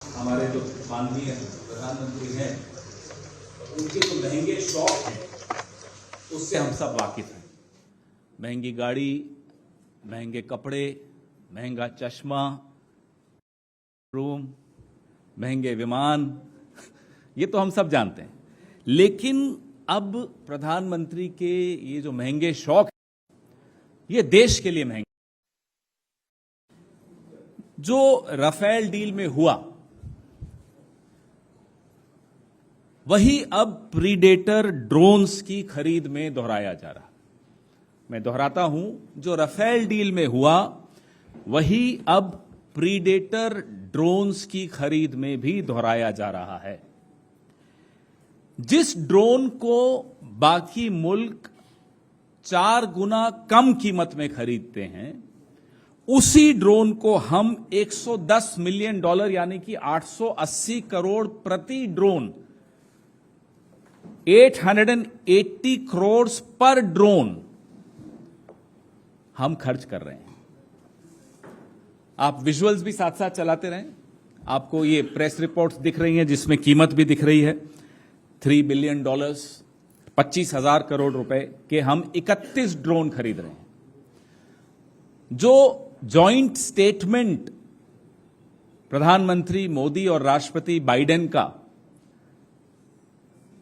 हमारे जो माननीय प्रधानमंत्री हैं उनके जो महंगे शौक हैं उससे हम सब वाकिफ हैं। महंगी गाड़ी, महंगे कपड़े, महंगा चश्मा, रूम, महंगे विमान, ये तो हम सब जानते हैं। लेकिन अब प्रधानमंत्री के ये जो महंगे शौक हैं, ये देश के लिए महंगे। जो राफेल डील में हुआ वही अब प्रीडेटर ड्रोन्स की खरीद में दोहराया जा रहा। मैं दोहराता हूं, जो राफेल डील में हुआ वही अब प्रीडेटर ड्रोन्स की खरीद में भी दोहराया जा रहा है। जिस ड्रोन को बाकी मुल्क 4 गुना कम कीमत में खरीदते हैं, उसी ड्रोन को हम $110 मिलियन यानी कि 880 करोड़ प्रति ड्रोन, 880 करोड़ पर ड्रोन हम खर्च कर रहे हैं। आप विजुअल्स भी साथ साथ चलाते रहें। आपको ये प्रेस रिपोर्ट्स दिख रही हैं जिसमें कीमत भी दिख रही है। $3 बिलियन, 25,000 करोड़ रुपए के हम 31 ड्रोन खरीद रहे हैं। जो जॉइंट स्टेटमेंट प्रधानमंत्री मोदी और राष्ट्रपति बाइडेन का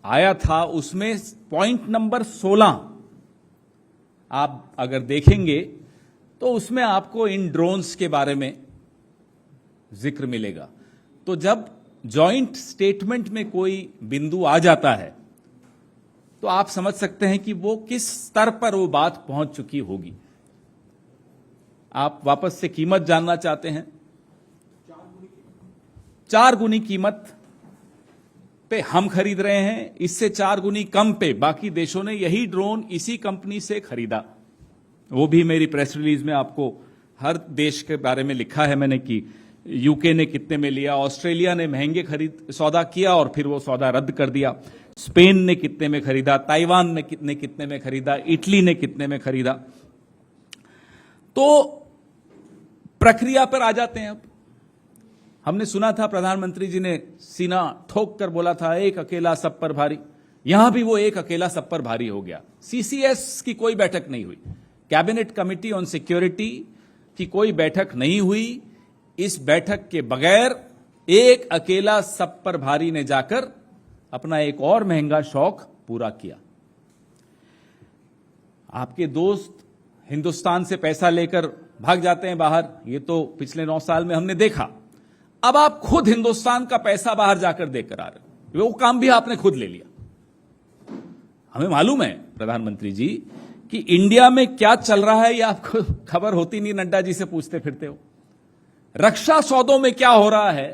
आया था, उसमें पॉइंट नंबर 16 आप अगर देखेंगे तो उसमें आपको इन ड्रोन्स के बारे में जिक्र मिलेगा। तो जब जॉइंट स्टेटमेंट में कोई बिंदु आ जाता है तो आप समझ सकते हैं कि वो किस स्तर पर वो बात पहुंच चुकी होगी। आप वापस से कीमत जानना चाहते हैं? 4 गुनी कीमत पे हम खरीद रहे हैं, इससे 4 गुनी कम पे बाकी देशों ने यही ड्रोन इसी कंपनी से खरीदा। वो भी मेरी प्रेस रिलीज में आपको हर देश के बारे में लिखा है मैंने कि यूके ने कितने में लिया, ऑस्ट्रेलिया ने महंगे सौदा किया और फिर वो सौदा रद्द कर दिया, स्पेन ने कितने में खरीदा, ताइवान ने कितने में खरीदा, इटली ने कितने में खरीदा। तो प्रक्रिया पर आ जाते हैं। अब हमने सुना था प्रधानमंत्री जी ने सीना ठोक कर बोला था, एक अकेला सब पर भारी। यहां भी वो एक अकेला सब पर भारी हो गया। सीसीएस की कोई बैठक नहीं हुई, कैबिनेट कमेटी ऑन सिक्योरिटी की कोई बैठक नहीं हुई। इस बैठक के बगैर एक अकेला सब पर भारी ने जाकर अपना एक और महंगा शौक पूरा किया। आपके दोस्त हिंदुस्तान से पैसा लेकर भाग जाते हैं बाहर, ये तो पिछले 9 साल में हमने देखा। अब आप खुद हिंदुस्तान का पैसा बाहर जाकर देकर आ रहे हो, वो काम भी आपने खुद ले लिया। हमें मालूम है प्रधानमंत्री जी कि इंडिया में क्या चल रहा है, ये आपको खबर होती नहीं, नड्डा जी से पूछते फिरते हो। रक्षा सौदों में क्या हो रहा है,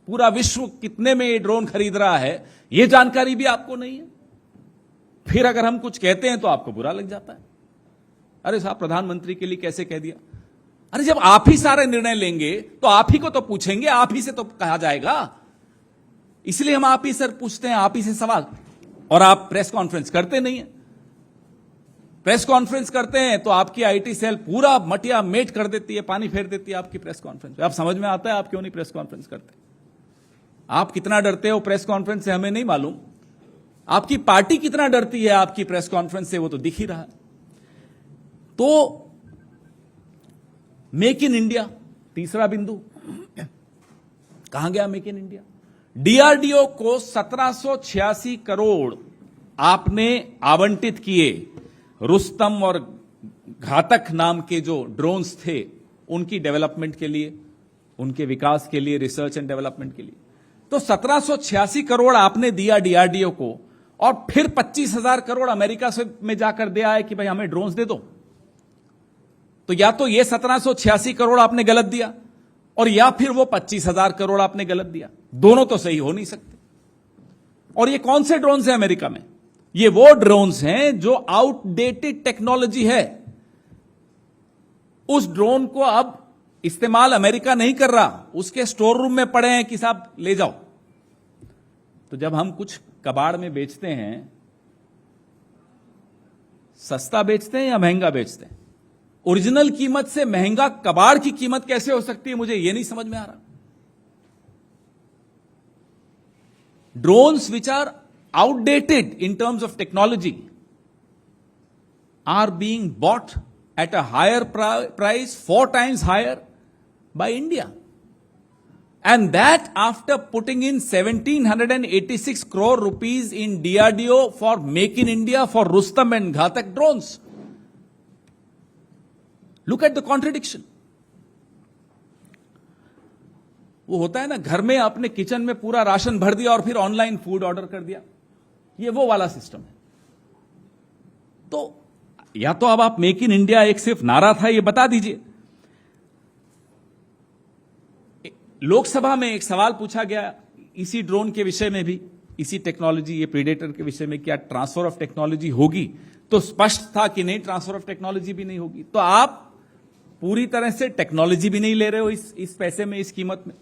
पूरा विश्व कितने में ये ड्रोन खरीद रहा है, ये जानकारी भी आपको नहीं है। फिर अगर हम कुछ कहते हैं तो आपको बुरा लग जाता है। अरे साहब, प्रधानमंत्री के लिए कैसे कह दिया? अरे जब आप ही सारे निर्णय लेंगे तो आप ही को तो पूछेंगे, आप ही से तो कहा जाएगा। इसलिए हम आप ही से पूछते हैं, आप ही से सवाल। और आप प्रेस कॉन्फ्रेंस करते नहीं है। प्रेस कॉन्फ्रेंस करते हैं तो आपकी आईटी सेल पूरा मटिया मेट कर देती है, पानी फेर देती है आपकी प्रेस कॉन्फ्रेंस। आप समझ में आता है आप क्यों नहीं प्रेस कॉन्फ्रेंस करते। आप कितना डरते हो प्रेस कॉन्फ्रेंस से हमें नहीं मालूम, आपकी पार्टी कितना डरती है आपकी प्रेस कॉन्फ्रेंस से वो तो दिख ही रहा है। तो मेक इन इंडिया, तीसरा बिंदु, कहां गया मेक इन इंडिया? डीआरडीओ को 1786 करोड़ आपने आवंटित किए रुस्तम और घातक नाम के जो ड्रोन्स थे उनकी डेवलपमेंट के लिए, उनके विकास के लिए, रिसर्च एंड डेवलपमेंट के लिए। तो 1786 करोड़ आपने दिया डीआरडीओ को और फिर 25,000 करोड़ अमेरिका से में जाकर दिया है कि भाई हमें ड्रोन्स दे दो। तो या तो ये 1786 करोड़ आपने गलत दिया और या फिर वो 25,000 करोड़ आपने गलत दिया। दोनों तो सही हो नहीं सकते। और ये कौन से ड्रोन्स हैं अमेरिका में? ये वो ड्रोन्स हैं जो आउटडेटेड टेक्नोलॉजी है। उस ड्रोन को अब इस्तेमाल अमेरिका नहीं कर रहा, उसके स्टोर रूम में पड़े हैं कि साहब ले जाओ। तो जब हम कुछ कबाड़ में बेचते हैं, सस्ता बेचते हैं या महंगा बेचते हैं? ओरिजिनल कीमत से महंगा कबाड़ की कीमत कैसे हो सकती है, मुझे यह नहीं समझ में आ रहा। drones which are outdated in terms of technology are being bought at a higher price, 4 times higher by India. And that after putting in 1786 crore rupees in DRDO for Make in India for Rustam and Ghatak drones. Look at the contradiction. वो होता है ना, घर में अपने kitchen में पूरा ration भर दिया और फिर ऑनलाइन फूड ऑर्डर कर दिया, ये वो वाला सिस्टम है। तो या तो अब आप मेक इन इंडिया एक सिर्फ नारा था, ये बता दीजिए। लोकसभा में एक सवाल पूछा गया इसी ड्रोन के विषय में भी, इसी टेक्नोलॉजी, ये प्रीडेटर के विषय में, क्या ट्रांसफर ऑफ टेक्नोलॉजी होगी? तो स्पष्ट था कि नहीं, ट्रांसफर ऑफ टेक्नोलॉजी भी नहीं होगी। तो आप पूरी तरह से टेक्नोलॉजी भी नहीं ले रहे हो इस पैसे में, इस कीमत में,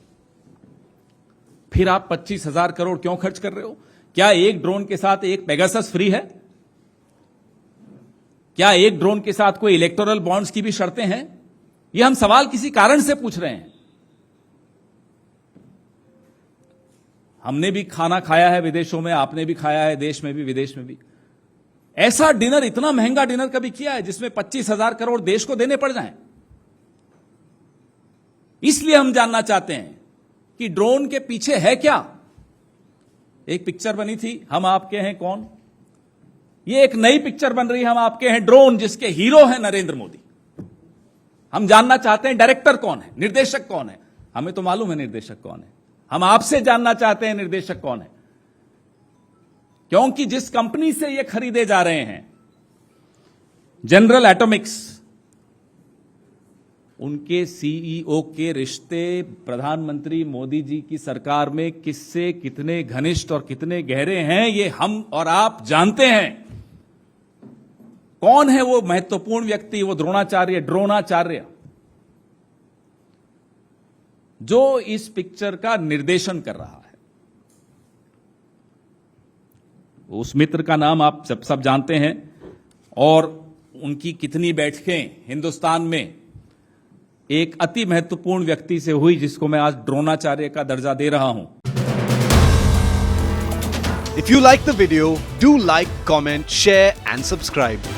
फिर आप 25,000 करोड़ क्यों खर्च कर रहे हो? क्या एक ड्रोन के साथ एक पेगासस फ्री है? क्या एक ड्रोन के साथ कोई इलेक्टोरल बॉन्ड्स की भी शर्तें हैं? ये हम सवाल किसी कारण से पूछ रहे हैं। हमने भी खाना खाया है विदेशों में, आपने भी खाया है देश में भी, विदेश में भी। ऐसा डिनर, इतना महंगा डिनर कभी किया है जिसमें 25,000 करोड़ देश को देने पड़ जाएं? इसलिए हम जानना चाहते हैं कि ड्रोन के पीछे है क्या। एक पिक्चर बनी थी, हम आपके हैं कौन, ये एक नई पिक्चर बन रही है, हम आपके हैं ड्रोन, जिसके हीरो हैं नरेंद्र मोदी। हम जानना चाहते हैं डायरेक्टर कौन है, निर्देशक कौन है। हमें तो मालूम है निर्देशक कौन है, हम आपसे जानना चाहते हैं निर्देशक कौन है। क्योंकि जिस कंपनी से ये खरीदे जा रहे हैं, जनरल एटॉमिक्स, उनके सीईओ के रिश्ते प्रधानमंत्री मोदी जी की सरकार में किससे कितने घनिष्ठ और कितने गहरे हैं, ये हम और आप जानते हैं। कौन है वो महत्वपूर्ण व्यक्ति, वो ड्रोनाचार्य, जो इस पिक्चर का निर्देशन कर रहा है। उस मित्र का नाम आप सब जानते हैं, और उनकी कितनी बैठकें हिंदुस्तान में एक अति महत्वपूर्ण व्यक्ति से हुई, जिसको मैं आज ड्रोनाचार्य का दर्जा दे रहा हूं। If you like the video, do like, comment, share and subscribe.